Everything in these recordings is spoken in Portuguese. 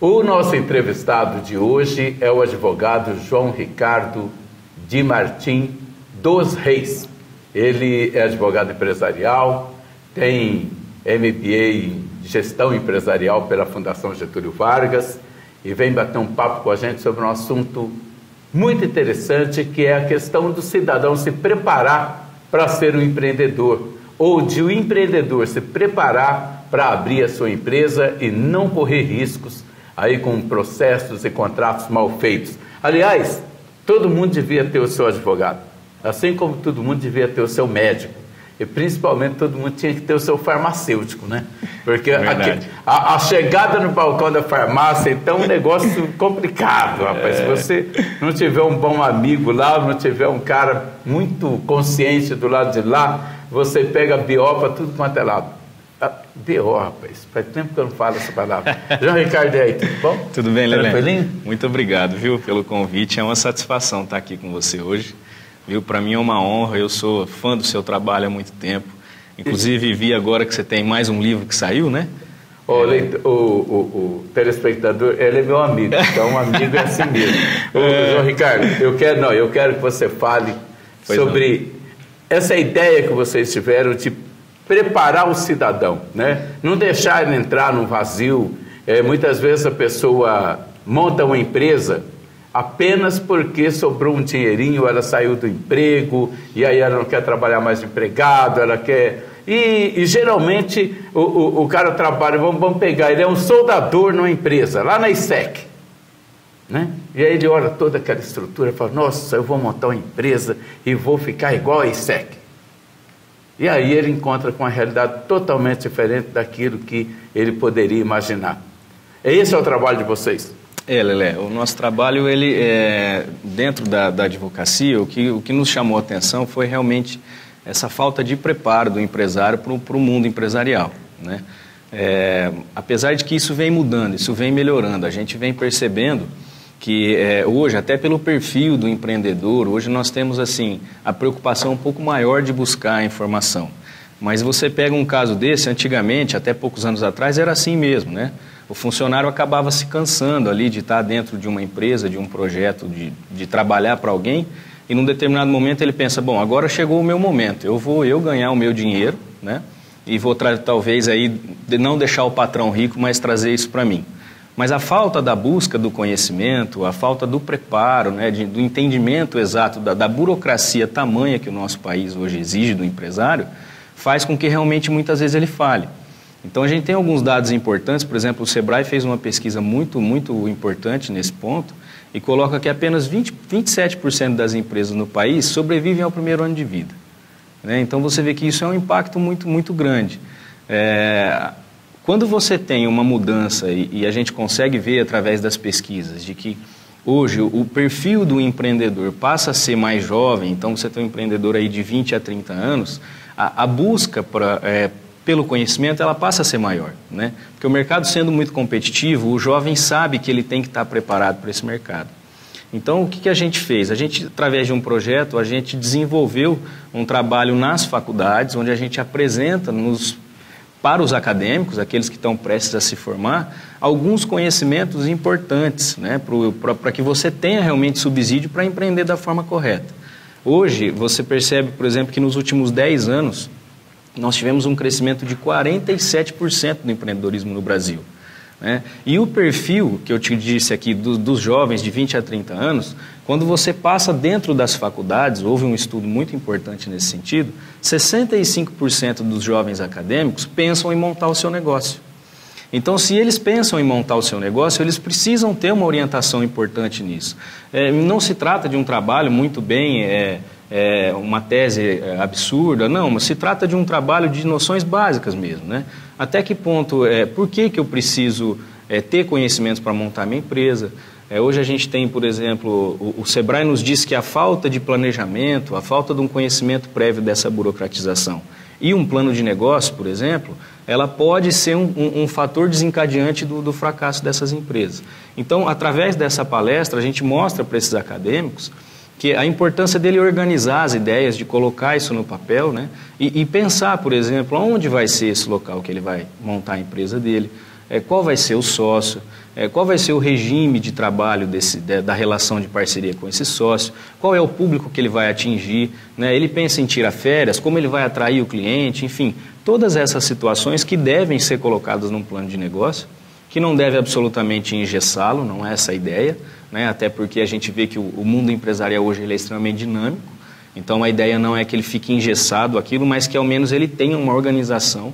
O nosso entrevistado de hoje é o advogado João Ricardo de Martim dos Reis. Ele é advogado empresarial, tem MBA em Gestão Empresarial pela Fundação Getúlio Vargas e vem bater um papo com a gente sobre um assunto muito interessante, que é a questão do cidadão se preparar para ser um empreendedor, ou de o empreendedor se preparar para abrir a sua empresa e não correr riscos aí com processos e contratos mal feitos. Aliás, todo mundo devia ter o seu advogado, assim como todo mundo devia ter o seu médico. E principalmente todo mundo tinha que ter o seu farmacêutico, né? Porque a chegada no balcão da farmácia então é um negócio complicado, rapaz. Se você não tiver um bom amigo lá, não tiver um cara muito consciente do lado de lá, você pega BO para tudo quanto é lado. BO, rapaz, faz tempo que eu não falo essa palavra. João Ricardo, e aí, tudo bom? Tudo bem, Lelé? Muito obrigado, viu, pelo convite. É uma satisfação estar aqui com você hoje. Viu? Para mim é uma honra, eu sou fã do seu trabalho há muito tempo. Inclusive, vi agora que você tem mais um livro que saiu, né? O telespectador, ele é meu amigo, então um amigo é assim mesmo. João Ricardo, eu quero que você fale sobre essa ideia que vocês tiveram de preparar o cidadão, né? Não deixar ele entrar num vazio. Muitas vezes a pessoa monta uma empresa apenas porque sobrou um dinheirinho, ela saiu do emprego, e aí ela não quer trabalhar mais de empregado, ela quer... E geralmente o cara trabalha, vamos pegar, ele é um soldador numa empresa, lá na ISEC, né? E aí ele olha toda aquela estrutura e fala, nossa, eu vou montar uma empresa e vou ficar igual a ISEC. E aí ele encontra com uma realidade totalmente diferente daquilo que ele poderia imaginar. Esse é o trabalho de vocês. Lelé, o nosso trabalho, ele dentro da advocacia, o que nos chamou a atenção foi realmente essa falta de preparo do empresário para o mundo empresarial, né? Apesar de que isso vem mudando, isso vem melhorando, a gente vem percebendo que hoje, até pelo perfil do empreendedor, hoje nós temos assim a preocupação um pouco maior de buscar a informação. Mas você pega um caso desse, antigamente, até poucos anos atrás, era assim mesmo, né? O funcionário acabava se cansando ali de estar dentro de uma empresa, de um projeto, de trabalhar para alguém, e num determinado momento ele pensa, bom, agora chegou o meu momento, eu vou ganhar o meu dinheiro, né? E vou talvez aí não deixar o patrão rico, mas trazer isso para mim. Mas a falta da busca do conhecimento, a falta do preparo, né, do entendimento exato da burocracia tamanha que o nosso país hoje exige do empresário, faz com que realmente muitas vezes ele falhe. Então a gente tem alguns dados importantes, por exemplo, o Sebrae fez uma pesquisa muito importante nesse ponto e coloca que apenas 27% das empresas no país sobrevivem ao primeiro ano de vida, né? Então você vê que isso é um impacto muito grande. Quando você tem uma mudança e a gente consegue ver através das pesquisas de que hoje o perfil do empreendedor passa a ser mais jovem, então você tem um empreendedor aí de 20 a 30 anos, a busca pelo conhecimento, ela passa a ser maior, né? Porque o mercado sendo muito competitivo, o jovem sabe que ele tem que estar preparado para esse mercado. Então, o que a gente fez? A gente, através de um projeto, a gente desenvolveu um trabalho nas faculdades, onde a gente apresenta para os acadêmicos, aqueles que estão prestes a se formar, alguns conhecimentos importantes, né? Para que você tenha realmente subsídio para empreender da forma correta. Hoje, você percebe, por exemplo, que nos últimos 10 anos, nós tivemos um crescimento de 47% do empreendedorismo no Brasil, né? E o perfil que eu te disse aqui dos jovens de 20 a 30 anos, quando você passa dentro das faculdades, houve um estudo muito importante nesse sentido, 65% dos jovens acadêmicos pensam em montar o seu negócio. Então, se eles pensam em montar o seu negócio, eles precisam ter uma orientação importante nisso. Não se trata de um trabalho muito bem... uma tese absurda, não, mas se trata de um trabalho de noções básicas mesmo, né? Até que ponto, por que eu preciso ter conhecimentos para montar minha empresa? Hoje a gente tem, por exemplo, o Sebrae nos diz que a falta de planejamento, a falta de um conhecimento prévio dessa burocratização e um plano de negócio, por exemplo, ela pode ser um fator desencadeante do fracasso dessas empresas. Então, através dessa palestra, a gente mostra para esses acadêmicos que a importância dele organizar as ideias, de colocar isso no papel, né? E pensar, por exemplo, onde vai ser esse local que ele vai montar a empresa dele, qual vai ser o sócio, qual vai ser o regime de trabalho da relação de parceria com esse sócio, qual é o público que ele vai atingir, né? Ele pensa em tirar férias, como ele vai atrair o cliente, enfim, todas essas situações que devem ser colocadas num plano de negócio, que não deve absolutamente engessá-lo, não é essa a ideia, né? Até porque a gente vê que o mundo empresarial hoje ele é extremamente dinâmico, então a ideia não é que ele fique engessado aquilo, mas que ao menos ele tenha uma organização,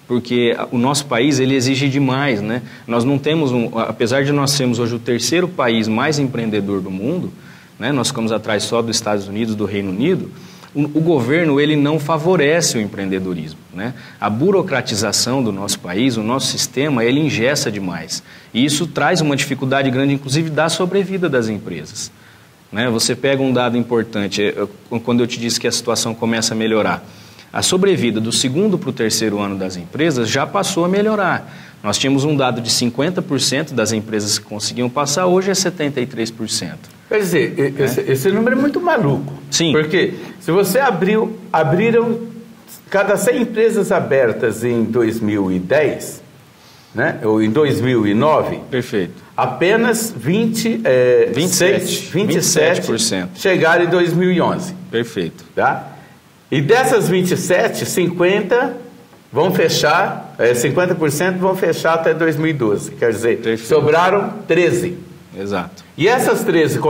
porque o nosso país ele exige demais, né? Nós não temos, apesar de nós sermos hoje o terceiro país mais empreendedor do mundo, né? Nós ficamos atrás só dos Estados Unidos, do Reino Unido, o governo ele não favorece o empreendedorismo, né? A burocratização do nosso país, o nosso sistema, ele engessa demais. E isso traz uma dificuldade grande, inclusive, da sobrevida das empresas, né? Você pega um dado importante, quando eu te disse que a situação começa a melhorar. A sobrevida do segundo para o terceiro ano das empresas já passou a melhorar. Nós tínhamos um dado de 50% das empresas que conseguiam passar, hoje é 73%. Quer dizer, esse número é muito maluco. Sim. Porque se você abriram cada 100 empresas abertas em 2010, né, ou em 2009, perfeito, apenas 27% chegaram em 2011. Perfeito. Tá? E dessas 27, 50 vão fechar, 50% vão fechar até 2012. Quer dizer, perfeito, sobraram 13. Exato. E essas 13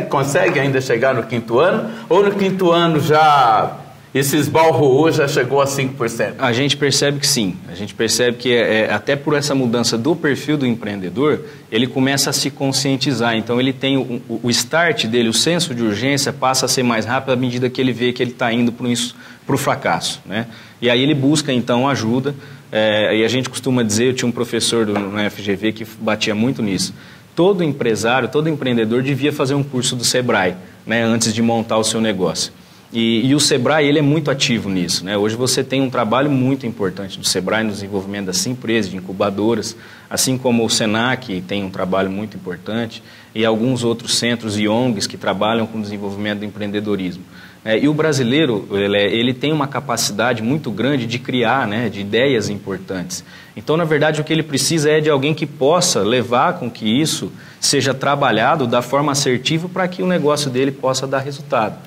conseguem ainda chegar no quinto ano? Ou no quinto ano já esse esbalroou, já chegou a 5%? A gente percebe que sim. A gente percebe que até por essa mudança do perfil do empreendedor, ele começa a se conscientizar. Então ele tem o start dele, o senso de urgência passa a ser mais rápido à medida que ele vê que ele está indo para o fracasso, né? E aí ele busca então ajuda. E a gente costuma dizer, eu tinha um professor no FGV que batia muito nisso. Todo empresário, todo empreendedor devia fazer um curso do Sebrae, né, antes de montar o seu negócio. E o Sebrae ele é muito ativo nisso, né? Hoje você tem um trabalho muito importante do Sebrae no desenvolvimento das empresas, de incubadoras, assim como o Senac tem um trabalho muito importante e alguns outros centros e ONGs que trabalham com o desenvolvimento do empreendedorismo. E o brasileiro ele tem uma capacidade muito grande de criar, né, de ideias importantes. Então, na verdade, o que ele precisa é de alguém que possa levar com que isso seja trabalhado da forma assertiva para que o negócio dele possa dar resultado.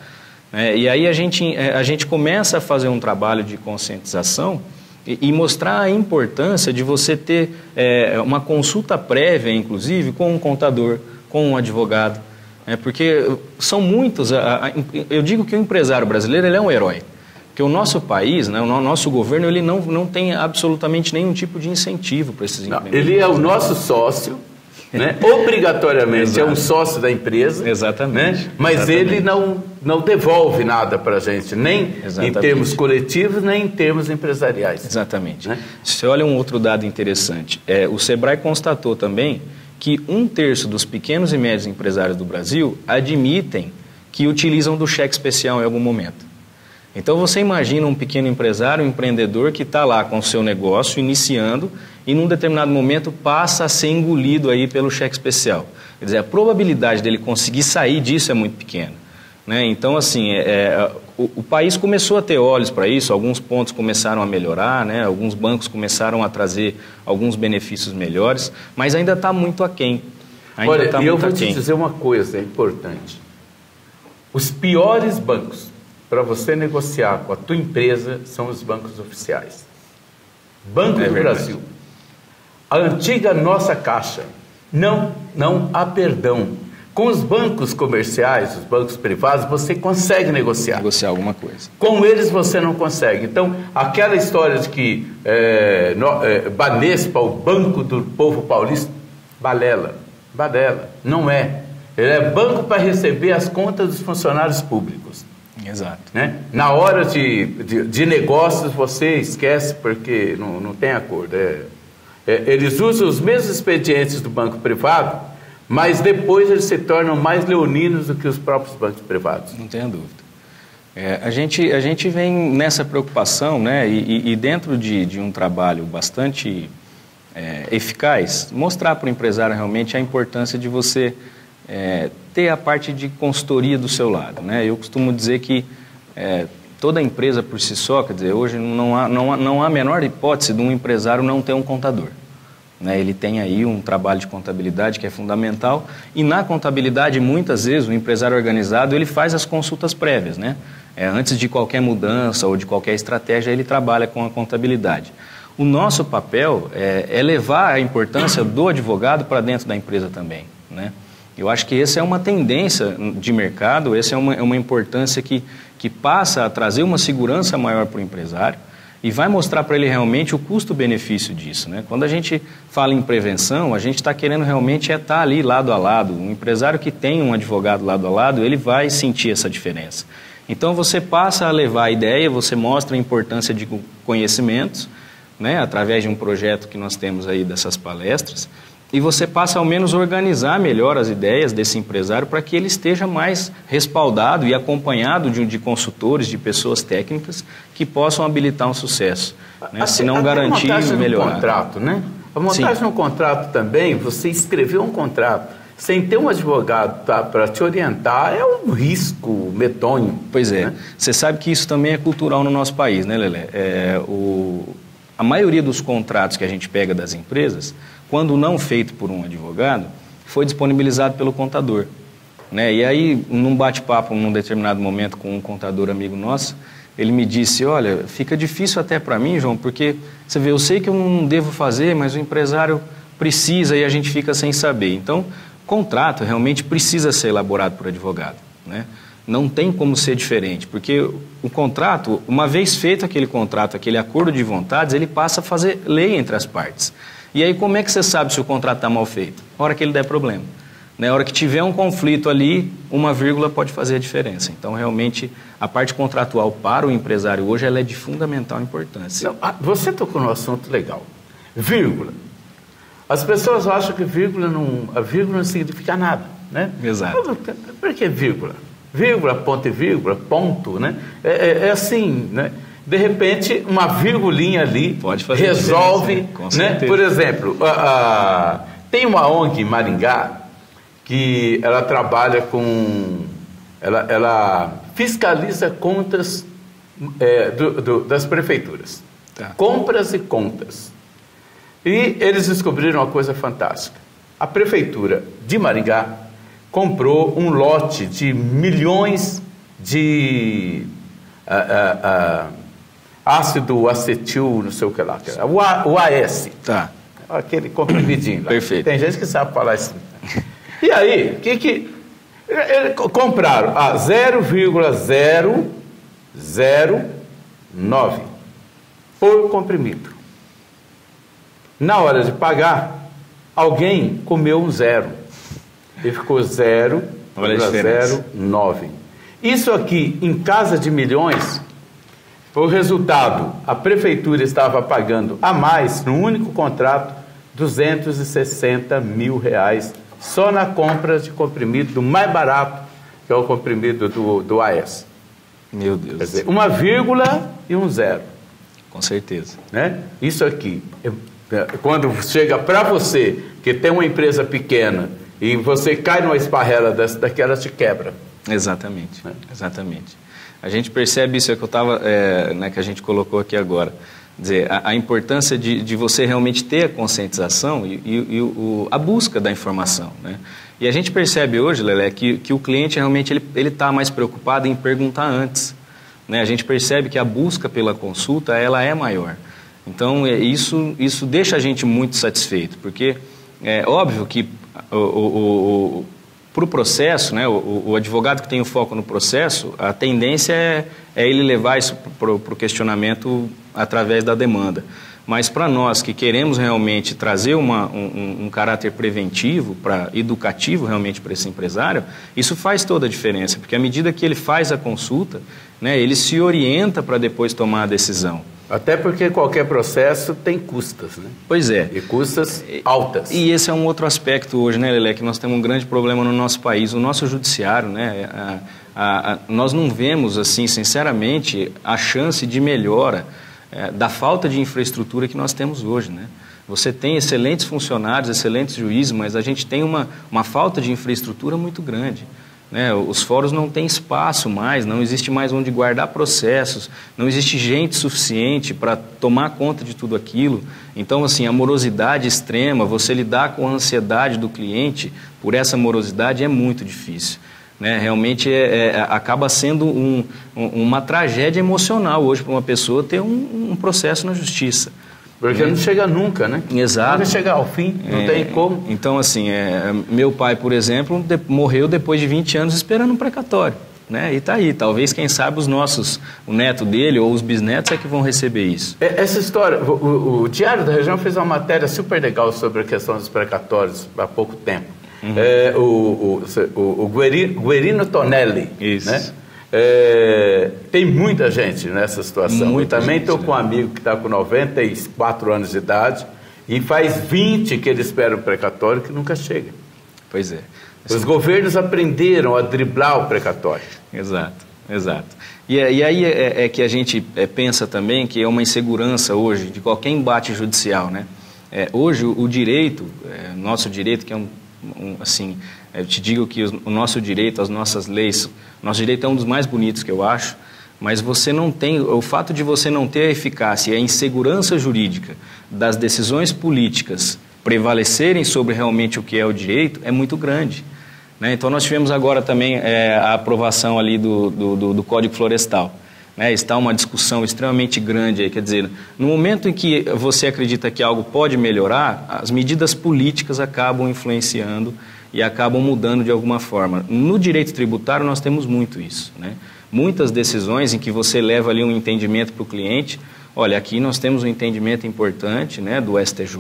E aí a gente começa a fazer um trabalho de conscientização e mostrar a importância de você ter uma consulta prévia, inclusive, com um contador, com um advogado. Porque são muitos... Eu digo que o empresário brasileiro ele é um herói. Porque o nosso país, né, o nosso governo, ele não tem absolutamente nenhum tipo de incentivo para esses empreendedores. Ele é o nosso sócio, né? Obrigatoriamente é um sócio da empresa. Exatamente. Né? Mas exatamente, ele não devolve nada para a gente, nem exatamente, em termos coletivos, nem em termos empresariais. Exatamente. Né? Você olha um outro dado interessante. O Sebrae constatou também que 1/3 dos pequenos e médios empresários do Brasil admitem que utilizam do cheque especial em algum momento. Então você imagina um pequeno empresário, um empreendedor que está lá com o seu negócio, iniciando, e num determinado momento passa a ser engolido aí pelo cheque especial. Quer dizer, a probabilidade dele conseguir sair disso é muito pequena, né? Então, assim, o país começou a ter olhos para isso, alguns pontos começaram a melhorar, né? Alguns bancos começaram a trazer alguns benefícios melhores, mas ainda está muito aquém. Olha, e eu vou te dizer uma coisa importante. Os piores bancos para você negociar com a tua empresa são os bancos oficiais. Banco do Brasil. A antiga nossa Caixa. Não há perdão. Com os bancos comerciais, os bancos privados, você consegue negociar. Negociar alguma coisa. Com eles você não consegue. Então, aquela história de que Banespa, o Banco do Povo Paulista, balela. Não é. Ele é banco para receber as contas dos funcionários públicos. Exato. Né? Na hora de negócios você esquece porque não tem acordo. Eles usam os mesmos expedientes do banco privado, mas depois eles se tornam mais leoninos do que os próprios bancos privados. Não tenha dúvida. A gente vem nessa preocupação, né? E dentro de um trabalho bastante eficaz, mostrar para o empresário realmente a importância de você ter a parte de consultoria do seu lado, né? Eu costumo dizer que toda empresa por si só, quer dizer, hoje não há a menor hipótese de um empresário não ter um contador, né? Ele tem aí um trabalho de contabilidade que é fundamental, e na contabilidade, muitas vezes, o empresário organizado, ele faz as consultas prévias, né? Antes de qualquer mudança ou de qualquer estratégia, ele trabalha com a contabilidade. O nosso papel é levar a importância do advogado para dentro da empresa também, né? Eu acho que essa é uma tendência de mercado, essa é uma importância que passa a trazer uma segurança maior para o empresário e vai mostrar para ele realmente o custo-benefício disso, né? Quando a gente fala em prevenção, a gente está querendo realmente estar ali lado a lado. Um empresário que tem um advogado lado a lado, ele vai sentir essa diferença. Então você passa a levar a ideia, você mostra a importância de conhecimentos, né, através de um projeto que nós temos aí dessas palestras, e você passa ao menos a organizar melhor as ideias desse empresário para que ele esteja mais respaldado e acompanhado de consultores, de pessoas técnicas que possam habilitar um sucesso, né? Se não garantir e melhorar. No contrato, né? A montagem no contrato também, você escreveu um contrato sem ter um advogado para te orientar, é um risco medonho. Pois é. Né? Você sabe que isso também é cultural no nosso país, né, Lelé? A maioria dos contratos que a gente pega das empresas, quando não feito por um advogado, foi disponibilizado pelo contador, né? E aí, num bate-papo, num determinado momento, com um contador amigo nosso, ele me disse, olha, fica difícil até para mim, João, porque, você vê, eu sei que eu não devo fazer, mas o empresário precisa e a gente fica sem saber. Então, contrato realmente precisa ser elaborado por advogado, né? Não tem como ser diferente, porque o contrato, uma vez feito aquele contrato, aquele acordo de vontades, ele passa a fazer lei entre as partes. E aí como é que você sabe se o contrato está mal feito? A hora que ele der problema. Na hora que tiver um conflito ali, uma vírgula pode fazer a diferença. Então, realmente, a parte contratual para o empresário hoje ela é de fundamental importância. Não, você tocou num assunto legal. Vírgula. As pessoas acham que a vírgula não significa nada, né? Exato. Por que vírgula? Vírgula, ponto e vírgula, ponto, né? É assim, né? De repente, uma virgulinha ali pode fazer resolve, né? Por exemplo, tem uma ONG em Maringá que ela trabalha com... Ela fiscaliza contas das prefeituras. Tá. Compras e contas. E eles descobriram uma coisa fantástica. A prefeitura de Maringá comprou um lote de milhões de ácido acetil, não sei o que lá. O AS. Tá. Aquele comprimidinho lá. Perfeito. Tem gente que sabe falar isso. E aí, eles compraram a 0,009 por comprimido. Na hora de pagar, alguém comeu um zero. E ficou 0,09. Isso aqui, em casa de milhões, foi o resultado. A prefeitura estava pagando a mais, no único contrato, R$260 mil, só na compra de comprimido do mais barato, que é o comprimido do AS. Meu Deus. Quer dizer, uma vírgula e um zero. Com certeza. Né? Isso aqui, quando chega para você, que tem uma empresa pequena, e você cai numa esparrela daquela, te quebra. Exatamente, exatamente. A gente percebe isso, que que a gente colocou aqui agora. Quer dizer, a importância de você realmente ter a conscientização e a busca da informação, né? E a gente percebe hoje, Lelé, que o cliente realmente ele está mais preocupado em perguntar antes, né? A gente percebe que a busca pela consulta ela é maior. Então, isso deixa a gente muito satisfeito, porque é óbvio que para o processo, né, o advogado que tem o foco no processo, a tendência é ele levar isso para o questionamento através da demanda. Mas para nós que queremos realmente trazer um caráter preventivo, educativo realmente para esse empresário, isso faz toda a diferença, porque à medida que ele faz a consulta, né, ele se orienta para depois tomar a decisão. Até porque qualquer processo tem custas, né? Pois é. E custas altas. E esse é um outro aspecto hoje, né, Lelé, que nós temos um grande problema no nosso país. O nosso judiciário, né, nós não vemos, assim, sinceramente, a chance de melhora da falta de infraestrutura que nós temos hoje, né? Você tem excelentes funcionários, excelentes juízes, mas a gente tem uma falta de infraestrutura muito grande, né? Os fóruns não têm espaço mais, não existe mais onde guardar processos, não existe gente suficiente para tomar conta de tudo aquilo. Então, assim, a morosidade extrema, você lidar com a ansiedade do cliente por essa morosidade é muito difícil, né? Realmente acaba sendo uma tragédia emocional hoje para uma pessoa ter um processo na justiça. Porque não chega nunca, né? Exato. Nunca chega ao fim, não tem como. Então, assim, meu pai, por exemplo, morreu depois de 20 anos esperando um precatório, né? E tá aí, talvez, quem sabe, o neto dele ou os bisnetos é que vão receber isso. Essa história, o Diário da Região fez uma matéria super legal sobre a questão dos precatórios há pouco tempo. O Guerino Tonelli, isso, né? Tem muita gente nessa situação. Muita eu também estou gente, com um amigo que está com 94 anos de idade e faz 20 que ele espera o precatório que nunca chega. Pois é. Os governos aprenderam a driblar o precatório. Exato, exato. E aí é que a gente pensa também que é uma insegurança hoje de qualquer embate judicial, né? Hoje o direito, nosso direito, que é assim, eu te digo que o nosso direito, as nossas leis, nosso direito é um dos mais bonitos que eu acho, mas você não tem, o fato de você não ter a eficácia e a insegurança jurídica das decisões políticas prevalecerem sobre realmente o que é o direito é muito grande, né? Então nós tivemos agora também a aprovação ali do Código Florestal, né? Está uma discussão extremamente grande aí, quer dizer, no momento em que você acredita que algo pode melhorar, as medidas políticas acabam influenciando e acabam mudando de alguma forma. No direito tributário nós temos muito isso, né? Muitas decisões em que você leva ali um entendimento para o cliente, olha, aqui nós temos um entendimento importante, né, do STJ,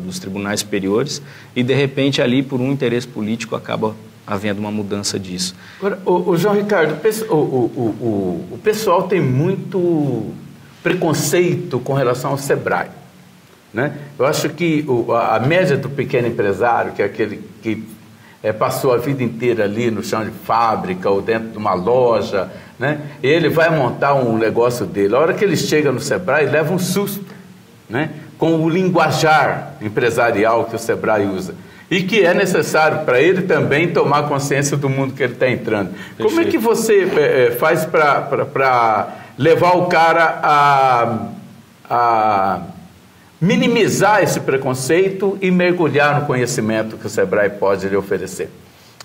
dos tribunais superiores, e de repente ali por um interesse político acaba havendo uma mudança disso. Agora, o João Ricardo, o pessoal tem muito preconceito com relação ao SEBRAE, né? Eu acho que a média do pequeno empresário, que é aquele que passou a vida inteira ali no chão de fábrica ou dentro de uma loja, né? Ele vai montar um negócio dele. A hora que ele chega no SEBRAE, leva um susto, né? Com o linguajar empresarial que o SEBRAE usa. E que é necessário para ele também tomar consciência do mundo que ele está entrando. Perfeito. Como é que você faz para levar o cara a minimizar esse preconceito e mergulhar no conhecimento que o SEBRAE pode lhe oferecer?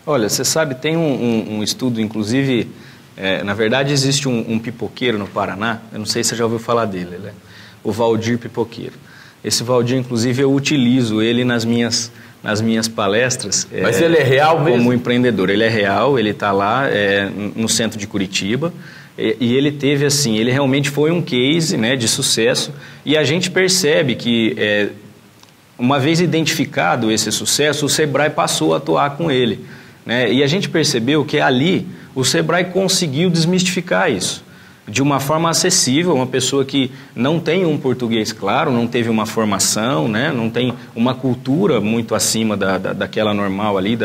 Olha, você sabe, tem um estudo, inclusive, na verdade existe um pipoqueiro no Paraná, eu não sei se você já ouviu falar dele, né? O Valdir Pipoqueiro. Esse Valdir, inclusive, eu utilizo ele nas minhas palestras. Mas ele é real mesmo? Como empreendedor. Ele é real, ele está lá no centro de Curitiba. E ele teve assim, ele realmente foi um case, né, de sucesso, e a gente percebe que uma vez identificado esse sucesso, o SEBRAE passou a atuar com ele, né, e a gente percebeu que ali o SEBRAE conseguiu desmistificar isso de uma forma acessível. Uma pessoa que não tem um português claro, não teve uma formação, né, não tem uma cultura muito acima daquela normal ali,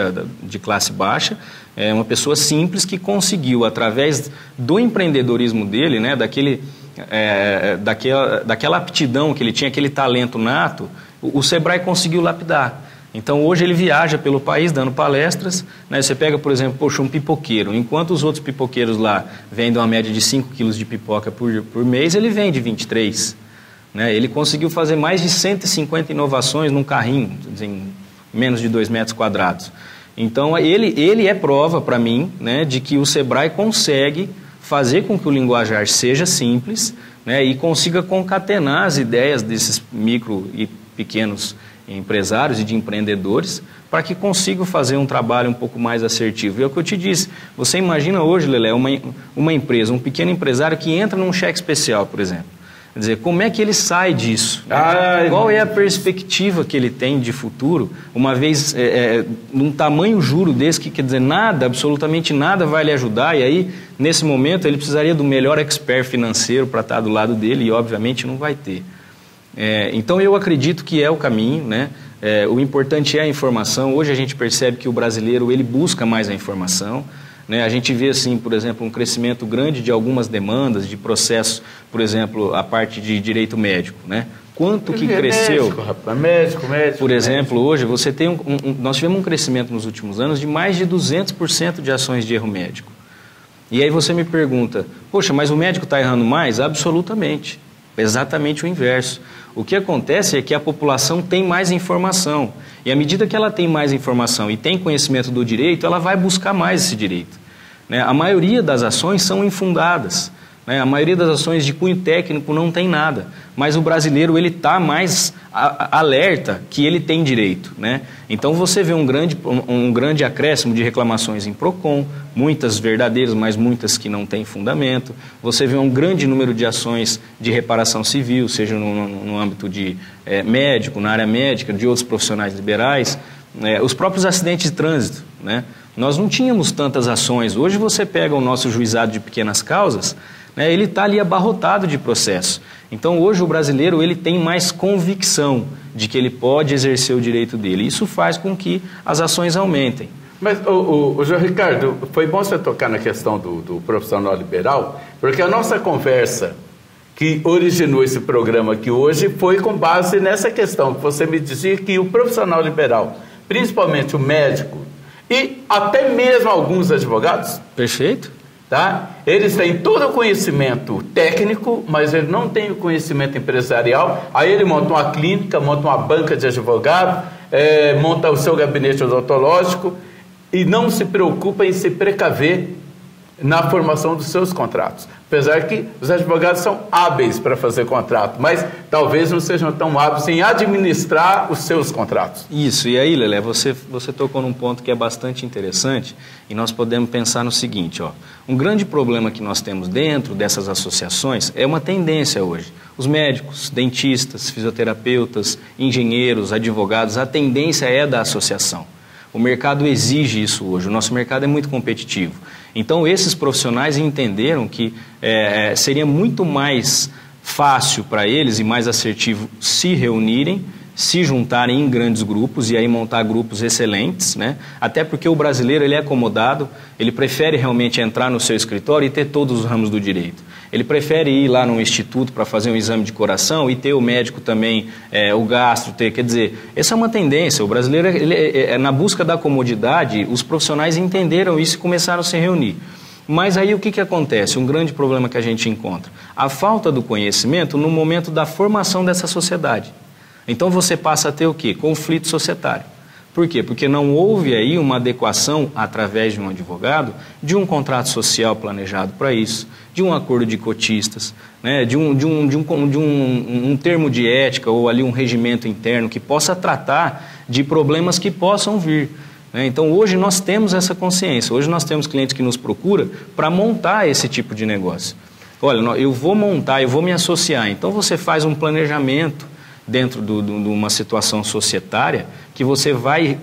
de classe baixa, é uma pessoa simples que conseguiu, através do empreendedorismo dele, né, daquela aptidão que ele tinha, aquele talento nato, o SEBRAE conseguiu lapidar. Então, hoje ele viaja pelo país dando palestras, né? Você pega, por exemplo, poxa, um pipoqueiro. Enquanto os outros pipoqueiros lá vendem uma média de 5 quilos de pipoca por mês, ele vende 23. Né? Ele conseguiu fazer mais de 150 inovações num carrinho, em menos de 2 metros quadrados. Então, ele é prova para mim, né, de que o SEBRAE consegue fazer com que o linguajar seja simples, né, e consiga concatenar as ideias desses micro e pequenos empresários e de empreendedores para que consigam fazer um trabalho um pouco mais assertivo. E é o que eu te disse, você imagina hoje, Lelé, uma empresa, um pequeno empresário que entra num cheque especial, por exemplo. Quer dizer, como é que ele sai disso? Qual é a perspectiva que ele tem de futuro, uma vez num tamanho juro desse, que quer dizer, nada, absolutamente nada vai lhe ajudar, e aí, nesse momento, ele precisaria do melhor expert financeiro para estar do lado dele, e obviamente não vai ter. Então eu acredito que é o caminho, né? O importante é a informação. Hoje a gente percebe que o brasileiro ele busca mais a informação, né? A gente vê assim, por exemplo, um crescimento grande de algumas demandas, de processos, por exemplo, a parte de direito médico, né? quanto que cresceu. Médico, rapaz, médico. Por exemplo, hoje você tem nós tivemos um crescimento nos últimos anos de mais de 200% de ações de erro médico. E aí você me pergunta, poxa, mas o médico está errando mais? Absolutamente. Exatamente o inverso. O que acontece é que a população tem mais informação. E à medida que ela tem mais informação e tem conhecimento do direito, ela vai buscar mais esse direito. Né? A maioria das ações são infundadas. Né? A maioria das ações de cunho técnico não tem nada. Mas o brasileiro ele está mais alerta que ele tem direito. Né? Então você vê um grande acréscimo de reclamações em PROCON, muitas verdadeiras, mas muitas que não têm fundamento. Você vê um grande número de ações de reparação civil, seja no âmbito de médico, na área médica, de outros profissionais liberais. Os próprios acidentes de trânsito. Né? Nós não tínhamos tantas ações. Hoje você pega o nosso juizado de pequenas causas, né, ele está ali abarrotado de processo. Então hoje o brasileiro ele tem mais convicção de que ele pode exercer o direito dele. Isso faz com que as ações aumentem. Mas, o João Ricardo, foi bom você tocar na questão do profissional liberal, porque a nossa conversa que originou esse programa aqui hoje foi com base nessa questão, que você me dizia que o profissional liberal, principalmente o médico e até mesmo alguns advogados... Perfeito. Tá? Eles têm todo o conhecimento técnico, mas ele não tem o conhecimento empresarial. Aí ele monta uma clínica, monta uma banca de advogado, monta o seu gabinete odontológico e não se preocupa em se precaver na formação dos seus contratos. Apesar que os advogados são hábeis para fazer contrato, mas talvez não sejam tão hábeis em administrar os seus contratos. Isso, e aí, Lelé, você tocou num ponto que é bastante interessante e nós podemos pensar no seguinte, ó, um grande problema que nós temos dentro dessas associações é uma tendência hoje. Os médicos, dentistas, fisioterapeutas, engenheiros, advogados, a tendência é da associação. O mercado exige isso hoje, o nosso mercado é muito competitivo. Então, esses profissionais entenderam que seria muito mais fácil para eles e mais assertivo se reunirem, se juntarem em grandes grupos e aí montar grupos excelentes, né? Até porque o brasileiro ele é acomodado, ele prefere realmente entrar no seu escritório e ter todos os ramos do direito. Ele prefere ir lá num instituto para fazer um exame de coração e ter o médico também, o gastro, quer dizer, essa é uma tendência. O brasileiro, na busca da comodidade, os profissionais entenderam isso e começaram a se reunir. Mas aí o que acontece? Um grande problema que a gente encontra. A falta do conhecimento no momento da formação dessa sociedade. Então você passa a ter o quê? Conflito societário. Por quê? Porque não houve aí uma adequação, através de um advogado, de um contrato social planejado para isso, de um acordo de cotistas, né? de um termo de ética ou ali um regimento interno que possa tratar de problemas que possam vir. Né? Então hoje nós temos essa consciência, hoje nós temos clientes que nos procuram para montar esse tipo de negócio. Olha, eu vou montar, eu vou me associar, então você faz um planejamento dentro de uma situação societária que você vai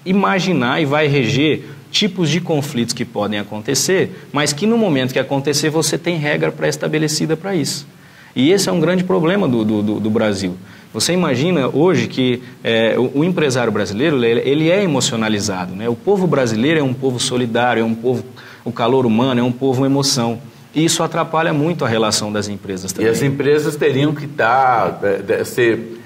imaginar e vai reger tipos de conflitos que podem acontecer, mas que no momento que acontecer você tem regra pré-estabelecida para isso. E esse é um grande problema do Brasil. Você imagina hoje que o empresário brasileiro ele é emocionalizado, né? O povo brasileiro é um povo solidário, é um povo, o calor humano é um povo emoção. E isso atrapalha muito a relação das empresas também. E as empresas teriam que ser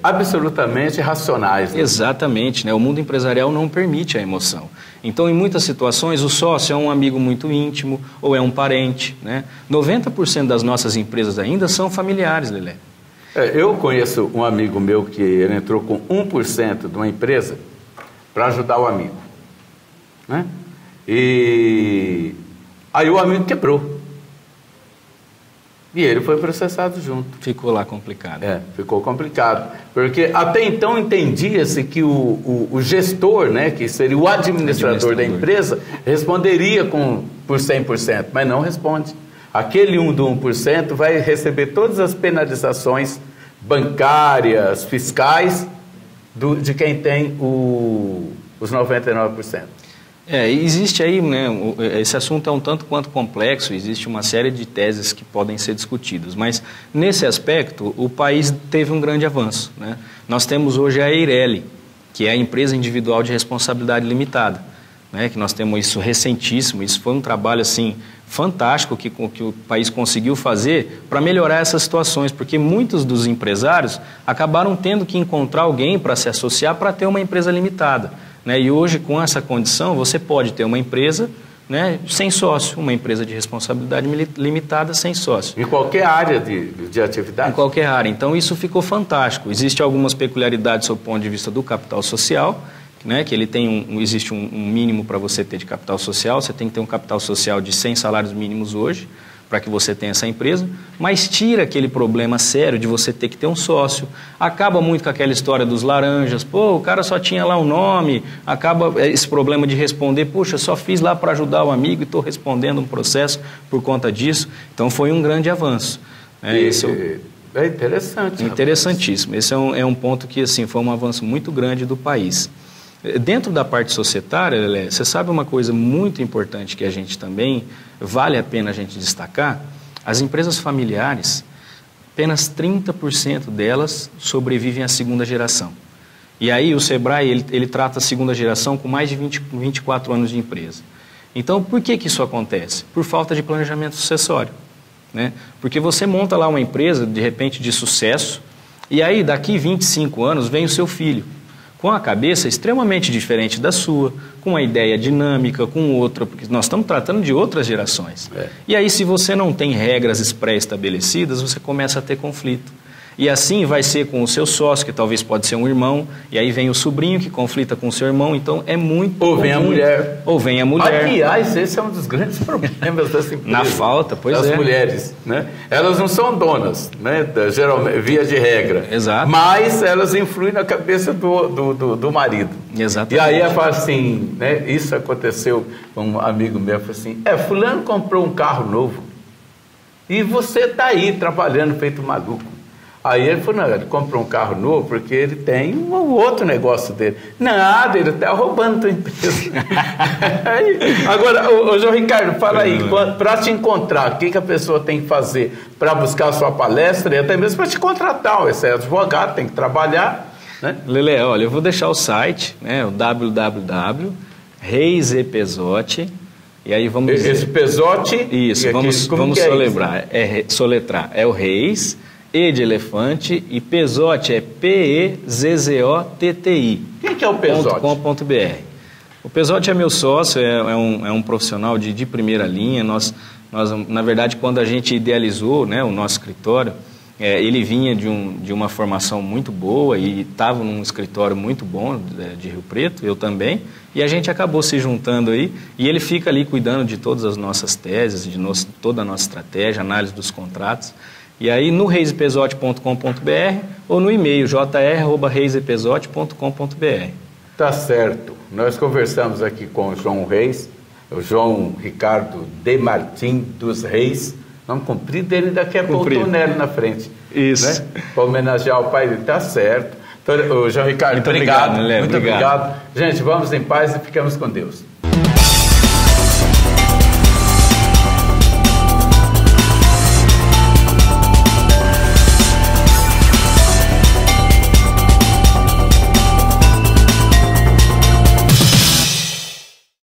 absolutamente racionais. Né? Exatamente, né? O mundo empresarial não permite a emoção. Então, em muitas situações, o sócio é um amigo muito íntimo ou é um parente. Né? 90% das nossas empresas ainda são familiares, Lelé. Eu conheço um amigo meu que ele entrou com 1% de uma empresa para ajudar o amigo. Né? E aí o amigo quebrou. E ele foi processado junto. Ficou lá complicado. Ficou complicado. Porque até então entendia-se que o gestor, né, que seria o administrador da empresa, responderia por 100%, mas não responde. Aquele do 1% vai receber todas as penalizações bancárias, fiscais, de quem tem os 99%. Existe aí, né, esse assunto é um tanto quanto complexo, existe uma série de teses que podem ser discutidas, mas nesse aspecto o país teve um grande avanço. Né? Nós temos hoje a Eireli, que é a empresa individual de responsabilidade limitada, né, que nós temos isso recentíssimo, isso foi um trabalho assim fantástico que o país conseguiu fazer para melhorar essas situações, porque muitos dos empresários acabaram tendo que encontrar alguém para se associar para ter uma empresa limitada, né? E hoje, com essa condição, você pode ter uma empresa, né, sem sócio, uma empresa de responsabilidade limitada sem sócio. Em qualquer área de atividade? Em qualquer área. Então, isso ficou fantástico. Existem algumas peculiaridades sob o ponto de vista do capital social, né, que ele tem existe um mínimo para você ter de capital social. Você tem que ter um capital social de 100 salários mínimos hoje, para que você tenha essa empresa, mas tira aquele problema sério de você ter que ter um sócio. Acaba muito com aquela história dos laranjas, pô, o cara só tinha lá um nome, acaba esse problema de responder, puxa, só fiz lá para ajudar o amigo e estou respondendo um processo por conta disso. Então foi um grande avanço. É interessante. Interessantíssimo. Esse é um ponto que assim, foi um avanço muito grande do país. Dentro da parte societária, Lelé, você sabe uma coisa muito importante que a gente também vale a pena a gente destacar? As empresas familiares, apenas 30% delas sobrevivem à segunda geração. E aí o Sebrae, ele trata a segunda geração com mais de 24 anos de empresa. Então, por que isso acontece? Por falta de planejamento sucessório, né? Porque você monta lá uma empresa, de repente, de sucesso, e aí daqui 25 anos vem o seu filho, com a cabeça extremamente diferente da sua, com uma ideia dinâmica, com outra, porque nós estamos tratando de outras gerações. E aí, se você não tem regras pré-estabelecidas, você começa a ter conflito. E assim vai ser com o seu sócio, que talvez pode ser um irmão, e aí vem o sobrinho que conflita com o seu irmão, então é muito Ou vem a mulher. Ou vem a mulher. Aliás, esse é um dos grandes problemas dessa empresa. Na falta, pois das é. mulheres, né? Elas não são donas, né? Geralmente, via de regra. Exato. Mas elas influem na cabeça do marido. Exatamente. E aí ela fala assim, né? Isso aconteceu com um amigo meu, falou assim, fulano comprou um carro novo e você está aí trabalhando feito maluco. Aí ele falou, não, ele comprou um carro novo porque ele tem um outro negócio dele. Nada, ele está roubando a tua empresa. Agora, ô João Ricardo, fala aí, para te encontrar, o que a pessoa tem que fazer para buscar a sua palestra e até mesmo para te contratar? Você é advogado, tem que trabalhar, né? Lelé, olha, eu vou deixar o site, né, o www.reis.pesote, e aí vamos dizer... Esse Pesote... Isso, vamos soletrar. É o Reis... E de elefante, e Pesote é P-E-Z-Z-O-T-T-I. Quem que é o Pesote? .com.br. O Pesote é meu sócio, é um profissional de primeira linha. Nós, na verdade, quando a gente idealizou, né, o nosso escritório, ele vinha de uma formação muito boa e estava num escritório muito bom de Rio Preto, eu também, e a gente acabou se juntando aí, e ele fica ali cuidando de todas as nossas teses, toda a nossa estratégia, análise dos contratos. E aí no reisepesote.com.br ou no e-mail jr@reisepesote.com.br. Tá certo. Nós conversamos aqui com o João Reis, o João Ricardo de Martim dos Reis. Vamos cumprir dele daqui a pouco, o Tonelli na frente. Isso. Né? Para homenagear o pai dele. Tá certo. Então, o João Ricardo, muito obrigado. Muito obrigado. Gente, vamos em paz e ficamos com Deus.